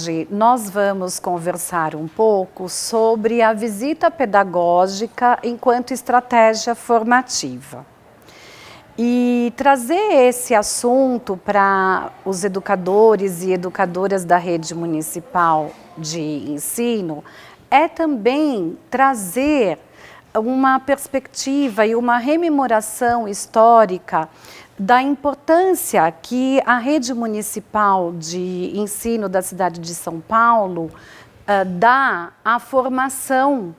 hoje nós vamos conversar um pouco sobre a visita pedagógica enquanto estratégia formativa. E trazer esse assunto para os educadores e educadoras da rede municipal de ensino é também trazer uma perspectiva e uma rememoração histórica da importância que a rede municipal de ensino da cidade de São Paulo dá à formação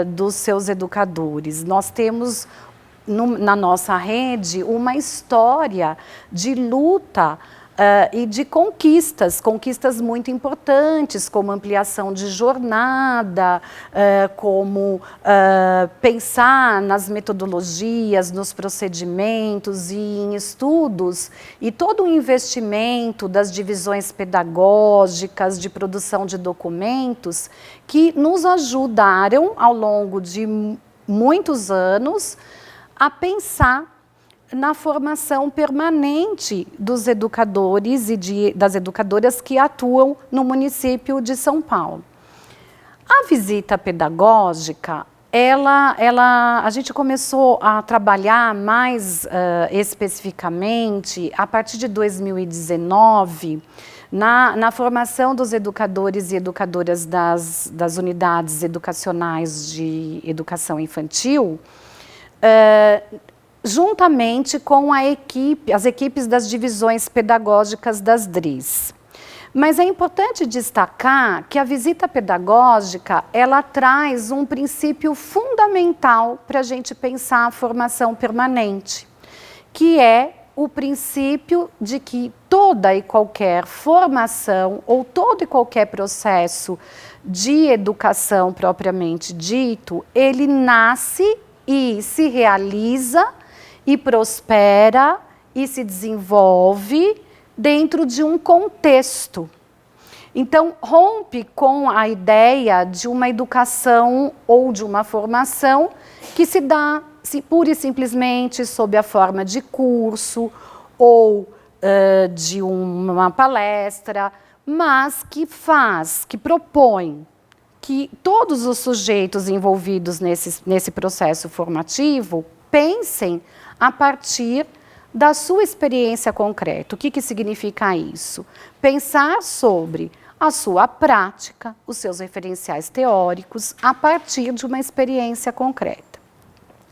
dos seus educadores. Nós temos na nossa rede uma história de luta e de conquistas muito importantes, como ampliação de jornada, como pensar nas metodologias, nos procedimentos e em estudos, e todo o investimento das divisões pedagógicas, de produção de documentos, que nos ajudaram ao longo de muitos anos a pensar na formação permanente dos educadores e das educadoras que atuam no município de São Paulo. A visita pedagógica, a gente começou a trabalhar mais especificamente a partir de 2019, na formação dos educadores e educadoras das unidades educacionais de educação infantil, juntamente com as equipes das divisões pedagógicas das DRIs. Mas é importante destacar que a visita pedagógica, ela traz um princípio fundamental para a gente pensar a formação permanente, que é o princípio de que toda e qualquer formação ou todo e qualquer processo de educação propriamente dito, ele nasce e se realiza e prospera e se desenvolve dentro de um contexto. Então, rompe com a ideia de uma educação ou de uma formação que se dá pura e simplesmente sob a forma de curso ou de uma palestra, mas que propõe que todos os sujeitos envolvidos nesse processo formativo pensem a partir da sua experiência concreta. O que significa isso? Pensar sobre a sua prática, os seus referenciais teóricos, a partir de uma experiência concreta.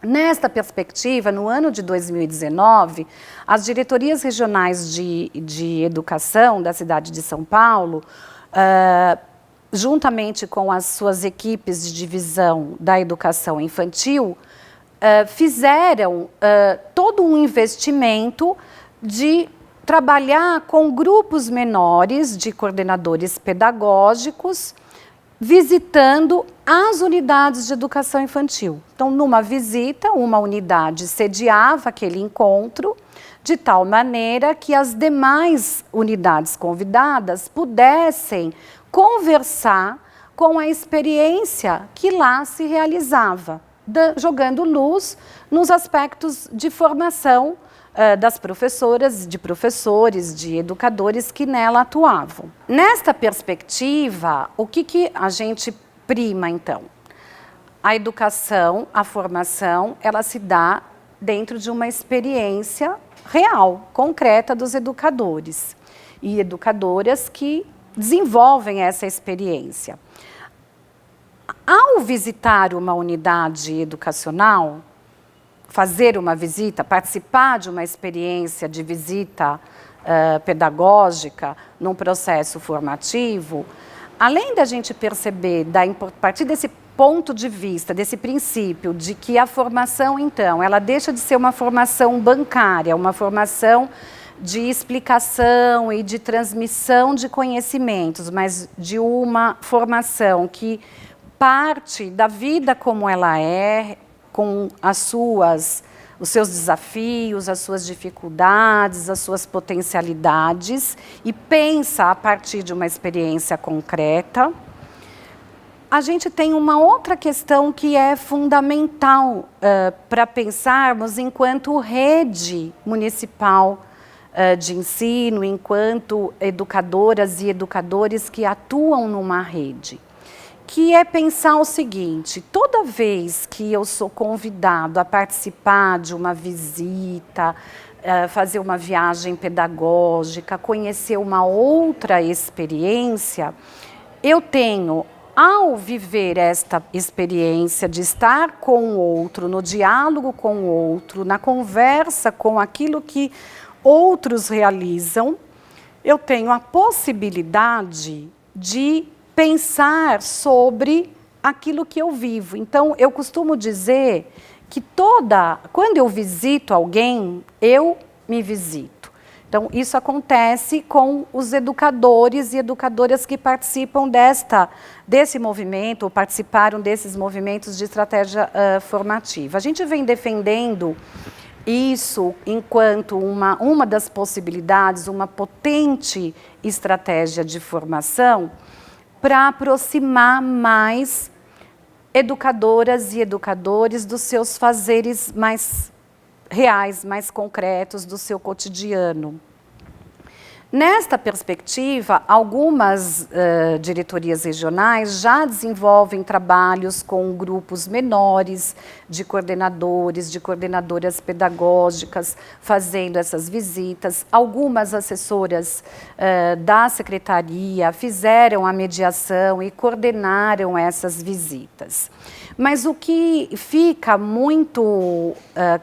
Nesta perspectiva, no ano de 2019, as diretorias regionais de educação da cidade de São Paulo, juntamente com as suas equipes de divisão da educação infantil, fizeram todo um investimento de trabalhar com grupos menores de coordenadores pedagógicos, visitando as unidades de educação infantil. Então, numa visita, uma unidade sediava aquele encontro, de tal maneira que as demais unidades convidadas pudessem conversar com a experiência que lá se realizava, jogando luz nos aspectos de formação das professoras, de professores, de educadores que nela atuavam. Nesta perspectiva, o que a gente prima, então? A educação, a formação, ela se dá dentro de uma experiência real, concreta dos educadores e educadoras que desenvolvem essa experiência. Ao visitar uma unidade educacional, fazer uma visita, participar de uma experiência de visita pedagógica num processo formativo, além da gente perceber, a partir desse ponto de vista, desse princípio de que a formação, então, ela deixa de ser uma formação bancária, uma formação de explicação e de transmissão de conhecimentos, mas de uma formação que parte da vida como ela é, com os seus desafios, as suas dificuldades, as suas potencialidades, e pensa a partir de uma experiência concreta. A gente tem uma outra questão que é fundamental para pensarmos enquanto rede municipal de ensino, enquanto educadoras e educadores que atuam numa rede, que é pensar o seguinte: toda vez que eu sou convidado a participar de uma visita, fazer uma viagem pedagógica, conhecer uma outra experiência, eu tenho, ao viver esta experiência de estar com o outro, no diálogo com o outro, na conversa com aquilo que outros realizam, eu tenho a possibilidade de pensar sobre aquilo que eu vivo. Então, eu costumo dizer que quando eu visito alguém, eu me visito. Então, isso acontece com os educadores e educadoras que participam desse movimento, ou participaram desses movimentos de estratégia formativa. A gente vem defendendo isso enquanto uma das possibilidades, uma potente estratégia de formação para aproximar mais educadoras e educadores dos seus fazeres mais reais, mais concretos, do seu cotidiano. Nesta perspectiva, algumas diretorias regionais já desenvolvem trabalhos com grupos menores de coordenadores, de coordenadoras pedagógicas, fazendo essas visitas. Algumas assessoras da secretaria fizeram a mediação e coordenaram essas visitas. Mas o que fica muito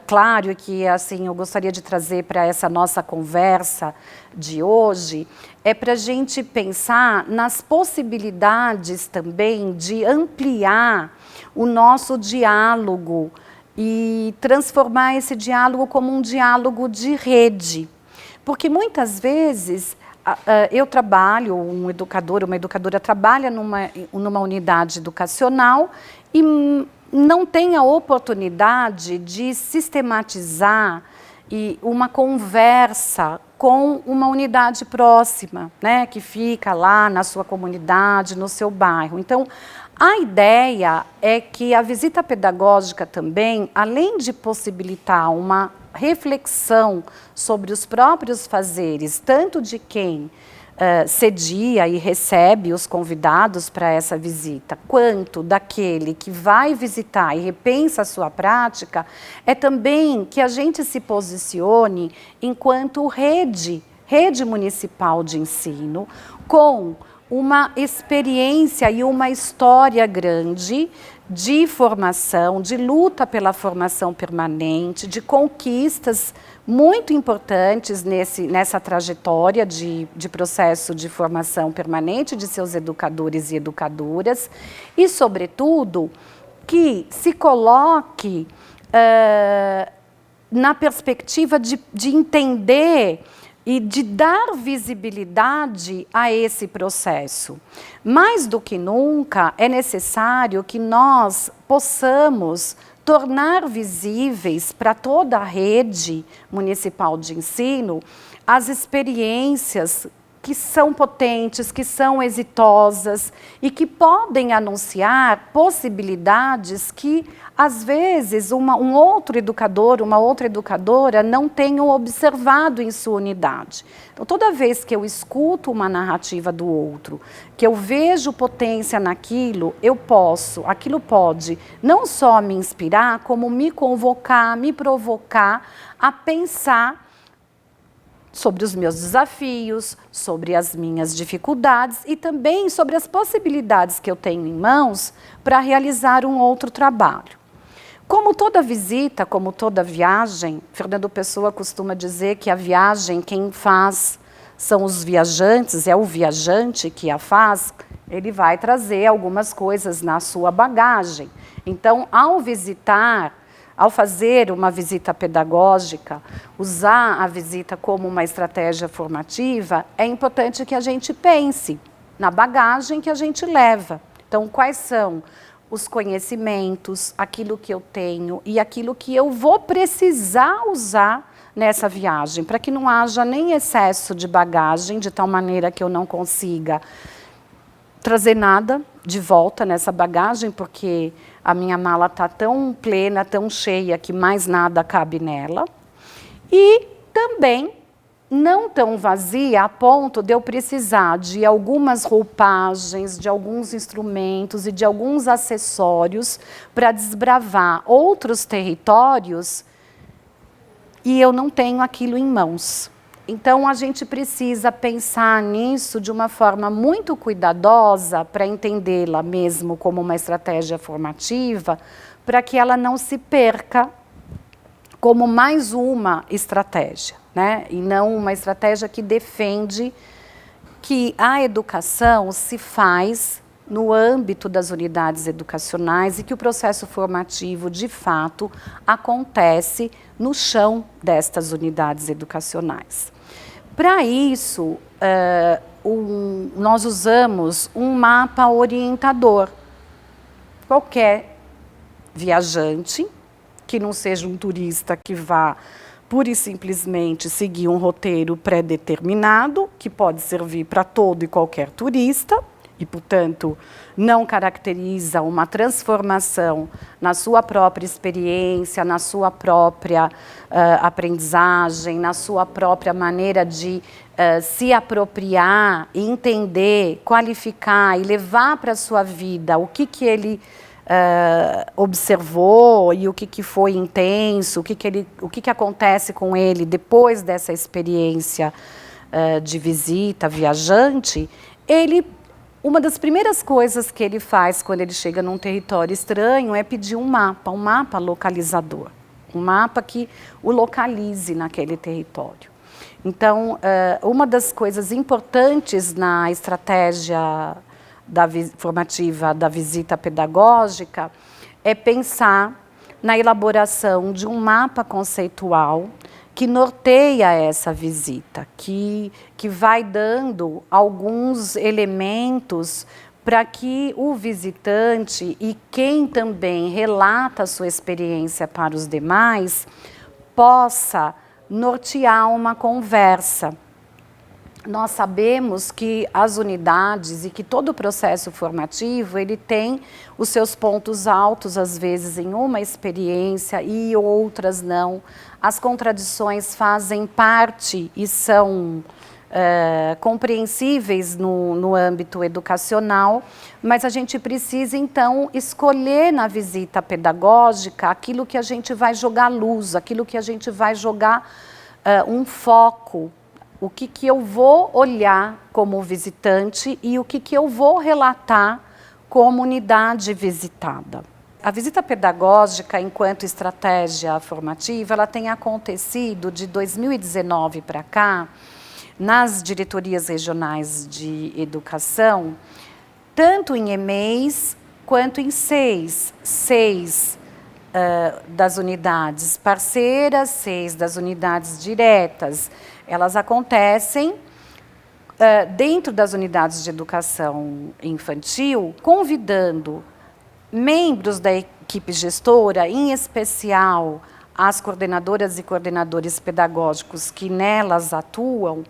claro e que assim, eu gostaria de trazer para essa nossa conversa de hoje é para a gente pensar nas possibilidades também de ampliar o nosso diálogo e transformar esse diálogo como um diálogo de rede. Porque muitas vezes eu trabalho, um educador, uma educadora trabalha numa unidade educacional e não tem a oportunidade de sistematizar uma conversa com uma unidade próxima, né, que fica lá na sua comunidade, no seu bairro. Então, a ideia é que a visita pedagógica também, além de possibilitar uma reflexão sobre os próprios fazeres, tanto de quem cedia e recebe os convidados para essa visita, quanto daquele que vai visitar e repensa a sua prática, é também que a gente se posicione enquanto rede municipal de ensino, com uma experiência e uma história grande de formação, de luta pela formação permanente, de conquistas muito importantes nessa trajetória de processo de formação permanente de seus educadores e educadoras e, sobretudo, que se coloque na perspectiva de entender e de dar visibilidade a esse processo. Mais do que nunca, é necessário que nós possamos tornar visíveis para toda a rede municipal de ensino as experiências que são potentes, que são exitosas e que podem anunciar possibilidades que, às vezes, um outro educador, uma outra educadora não tenham observado em sua unidade. Então, toda vez que eu escuto uma narrativa do outro, que eu vejo potência naquilo, aquilo pode não só me inspirar, como me convocar, me provocar a pensar sobre os meus desafios, sobre as minhas dificuldades e também sobre as possibilidades que eu tenho em mãos para realizar um outro trabalho. Como toda visita, como toda viagem, Fernando Pessoa costuma dizer que a viagem quem faz são os viajantes, é o viajante que a faz, ele vai trazer algumas coisas na sua bagagem. Então, ao fazer uma visita pedagógica, usar a visita como uma estratégia formativa, é importante que a gente pense na bagagem que a gente leva. Então, quais são os conhecimentos, aquilo que eu tenho e aquilo que eu vou precisar usar nessa viagem, para que não haja nem excesso de bagagem, de tal maneira que eu não consiga trazer nada de volta nessa bagagem, porque a minha mala está tão plena, tão cheia, que mais nada cabe nela. E também não tão vazia a ponto de eu precisar de algumas roupagens, de alguns instrumentos e de alguns acessórios para desbravar outros territórios e eu não tenho aquilo em mãos. Então, a gente precisa pensar nisso de uma forma muito cuidadosa para entendê-la mesmo como uma estratégia formativa, para que ela não se perca como mais uma estratégia, né? E não uma estratégia que defende que a educação se faz no âmbito das unidades educacionais e que o processo formativo, de fato, acontece no chão destas unidades educacionais. Para isso, nós usamos um mapa orientador. Qualquer viajante, que não seja um turista que vá pura e simplesmente seguir um roteiro pré-determinado, que pode servir para todo e qualquer turista, e, portanto, não caracteriza uma transformação na sua própria experiência, na sua própria aprendizagem, na sua própria maneira de se apropriar, entender, qualificar e levar para a sua vida o que ele observou e o que foi intenso, o que acontece com ele depois dessa experiência de visita viajante. Uma das primeiras coisas que ele faz quando ele chega num território estranho é pedir um mapa localizador, um mapa que o localize naquele território. Então, uma das coisas importantes na estratégia formativa da visita pedagógica é pensar na elaboração de um mapa conceitual que norteia essa visita, que vai dando alguns elementos para que o visitante e quem também relata a sua experiência para os demais possa nortear uma conversa. Nós sabemos que as unidades e que todo o processo formativo, ele tem os seus pontos altos, às vezes em uma experiência e outras não. As contradições fazem parte e são compreensíveis no âmbito educacional, mas a gente precisa, então, escolher na visita pedagógica aquilo que a gente vai jogar luz, aquilo que a gente vai jogar um foco. O que eu vou olhar como visitante e o que eu vou relatar como unidade visitada. A visita pedagógica, enquanto estratégia formativa, ela tem acontecido de 2019 para cá, nas diretorias regionais de educação, tanto em EMEIs quanto em seis das unidades parceiras, 6 das unidades diretas. Elas acontecem dentro das unidades de educação infantil, convidando membros da equipe gestora, em especial as coordenadoras e coordenadores pedagógicos que nelas atuam,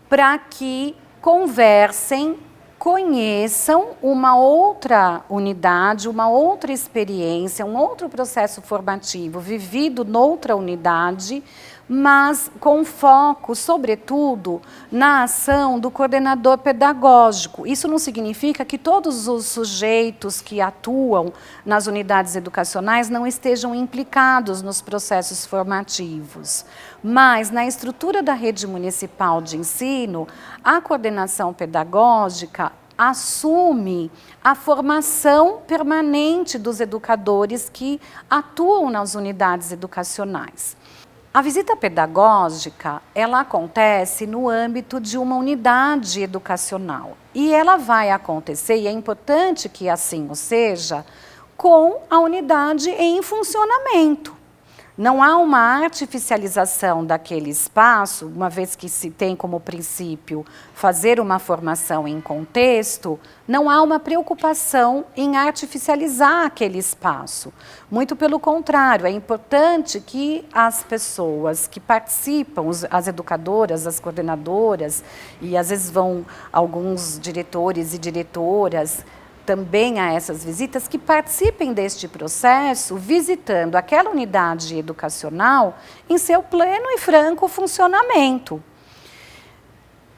para que conversem, conheçam uma outra unidade, uma outra experiência, um outro processo formativo vivido noutra unidade, mas com foco, sobretudo, na ação do coordenador pedagógico. Isso não significa que todos os sujeitos que atuam nas unidades educacionais não estejam implicados nos processos formativos, mas na estrutura da rede municipal de ensino, a coordenação pedagógica assume a formação permanente dos educadores que atuam nas unidades educacionais. A visita pedagógica, ela acontece no âmbito de uma unidade educacional e ela vai acontecer, e é importante que assim o seja, com a unidade em funcionamento. Não há uma artificialização daquele espaço, uma vez que se tem como princípio fazer uma formação em contexto, não há uma preocupação em artificializar aquele espaço. Muito pelo contrário, é importante que as pessoas que participam, as educadoras, as coordenadoras, e às vezes vão alguns diretores e diretoras, também a essas visitas, que participem deste processo visitando aquela unidade educacional em seu pleno e franco funcionamento.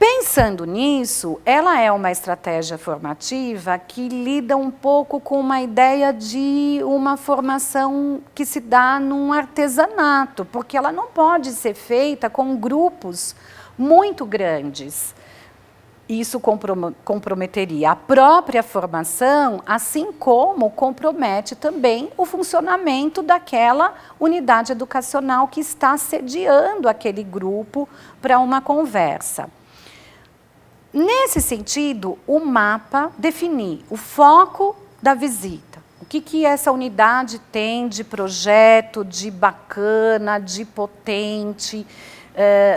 Pensando nisso, ela é uma estratégia formativa que lida um pouco com uma ideia de uma formação que se dá num artesanato, porque ela não pode ser feita com grupos muito grandes. Isso comprometeria a própria formação, assim como compromete também o funcionamento daquela unidade educacional que está sediando aquele grupo para uma conversa. Nesse sentido, o mapa define o foco da visita. O que essa unidade tem de projeto, de bacana, de potente,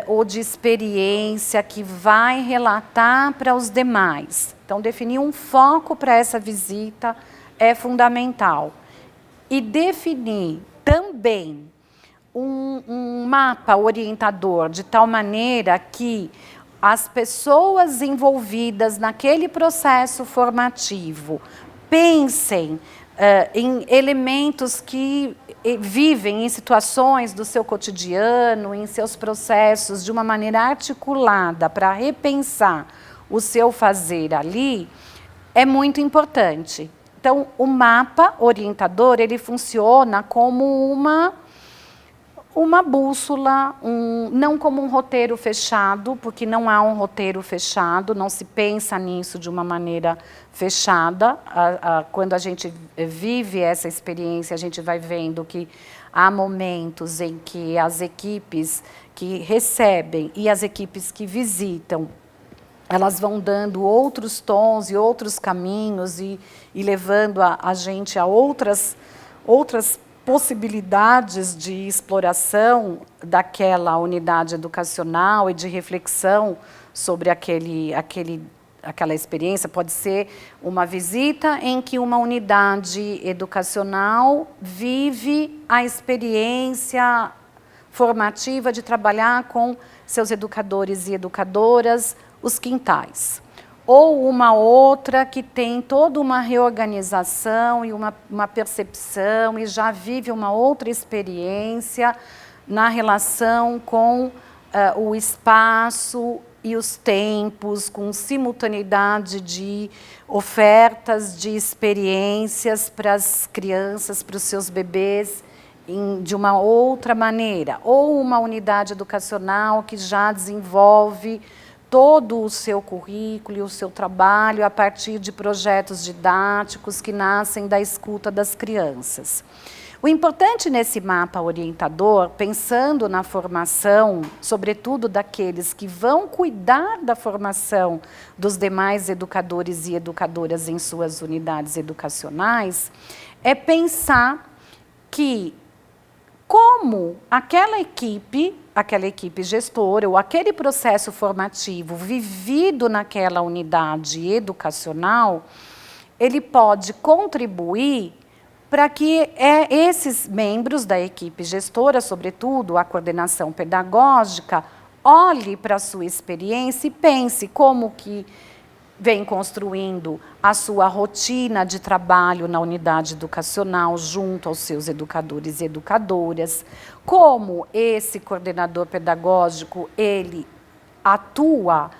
ou de experiência que vai relatar para os demais. Então, definir um foco para essa visita é fundamental. E definir também um mapa orientador, de tal maneira que as pessoas envolvidas naquele processo formativo pensem em elementos que vivem em situações do seu cotidiano, em seus processos, de uma maneira articulada para repensar o seu fazer ali, é muito importante. Então, o mapa orientador, ele funciona como uma bússola, não como um roteiro fechado, porque não há um roteiro fechado, não se pensa nisso de uma maneira fechada. Quando a gente vive essa experiência, a gente vai vendo que há momentos em que as equipes que recebem e as equipes que visitam, elas vão dando outros tons e outros caminhos e levando a gente a outras possibilidades de exploração daquela unidade educacional e de reflexão sobre aquela experiência. Pode ser uma visita em que uma unidade educacional vive a experiência formativa de trabalhar com seus educadores e educadoras, os quintais. Ou uma outra que tem toda uma reorganização e uma percepção e já vive uma outra experiência na relação com o espaço e os tempos, com simultaneidade de ofertas, de experiências para as crianças, para os seus bebês, de uma outra maneira. Ou uma unidade educacional que já desenvolve todo o seu currículo e o seu trabalho a partir de projetos didáticos que nascem da escuta das crianças. O importante nesse mapa orientador, pensando na formação, sobretudo daqueles que vão cuidar da formação dos demais educadores e educadoras em suas unidades educacionais, é pensar que como aquela equipe gestora, ou aquele processo formativo vivido naquela unidade educacional, ele pode contribuir para que esses membros da equipe gestora, sobretudo a coordenação pedagógica, olhe para a sua experiência e pense como que vem construindo a sua rotina de trabalho na unidade educacional junto aos seus educadores e educadoras, como esse coordenador pedagógico, ele atua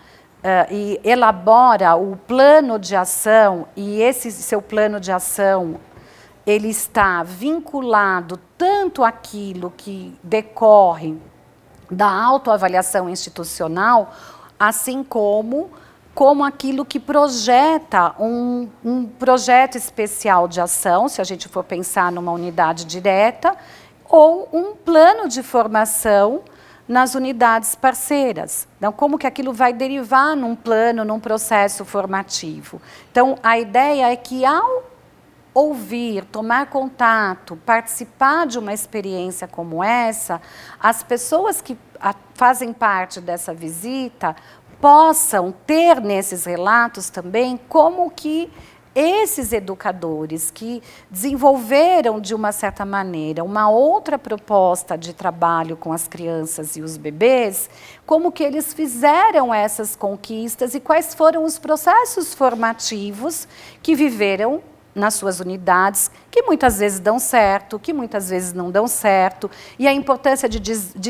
e elabora o plano de ação, e esse seu plano de ação, ele está vinculado tanto àquilo que decorre da autoavaliação institucional, assim como aquilo que projeta um projeto especial de ação, se a gente for pensar numa unidade direta, ou um plano de formação nas unidades parceiras. Então, como que aquilo vai derivar num plano, num processo formativo. Então, a ideia é que ao ouvir, tomar contato, participar de uma experiência como essa, as pessoas que fazem parte dessa visita possam ter nesses relatos também como que esses educadores que desenvolveram de uma certa maneira uma outra proposta de trabalho com as crianças e os bebês, como que eles fizeram essas conquistas e quais foram os processos formativos que viveram nas suas unidades, que muitas vezes dão certo, que muitas vezes não dão certo, e a importância de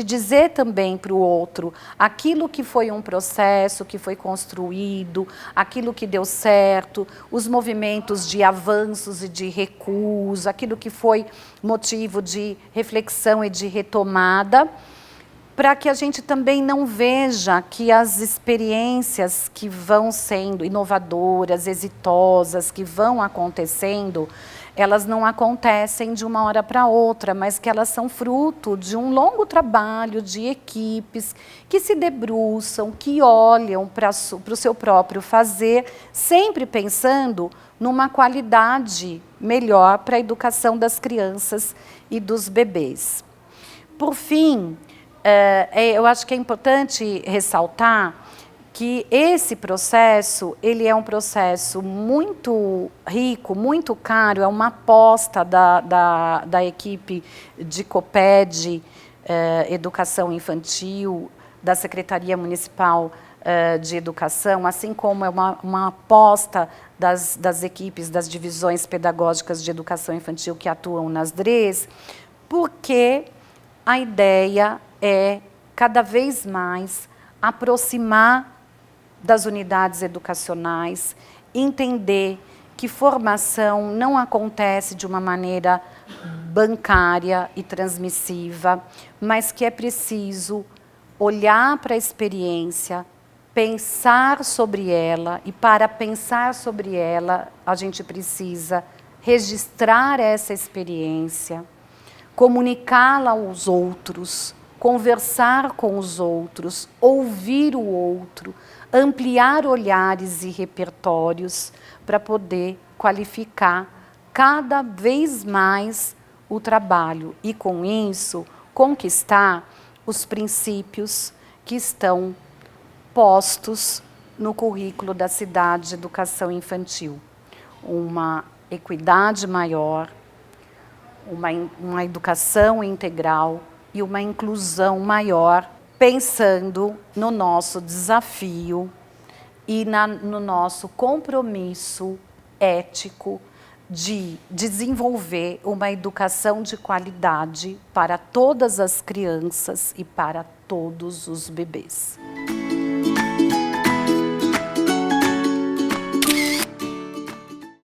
dizer também para o outro aquilo que foi um processo, que foi construído, aquilo que deu certo, os movimentos de avanços e de recuos, aquilo que foi motivo de reflexão e de retomada, para que a gente também não veja que as experiências que vão sendo inovadoras, exitosas, que vão acontecendo, elas não acontecem de uma hora para outra, mas que elas são fruto de um longo trabalho de equipes que se debruçam, que olham para o seu próprio fazer, sempre pensando numa qualidade melhor para a educação das crianças e dos bebês. Por fim, eu acho que é importante ressaltar que esse processo, ele é um processo muito rico, muito caro, é uma aposta da equipe de COPED, Educação Infantil, da Secretaria Municipal de Educação, assim como é uma aposta das equipes, das divisões pedagógicas de educação infantil que atuam nas DREs, porque a ideia é, cada vez mais, aproximar das unidades educacionais, entender que formação não acontece de uma maneira bancária e transmissiva, mas que é preciso olhar para a experiência, pensar sobre ela, e para pensar sobre ela, a gente precisa registrar essa experiência, comunicá-la aos outros, conversar com os outros, ouvir o outro, ampliar olhares e repertórios para poder qualificar cada vez mais o trabalho e, com isso, conquistar os princípios que estão postos no currículo da cidade de educação infantil. Uma equidade maior, uma educação integral e uma inclusão maior, pensando no nosso desafio e no nosso compromisso ético de desenvolver uma educação de qualidade para todas as crianças e para todos os bebês.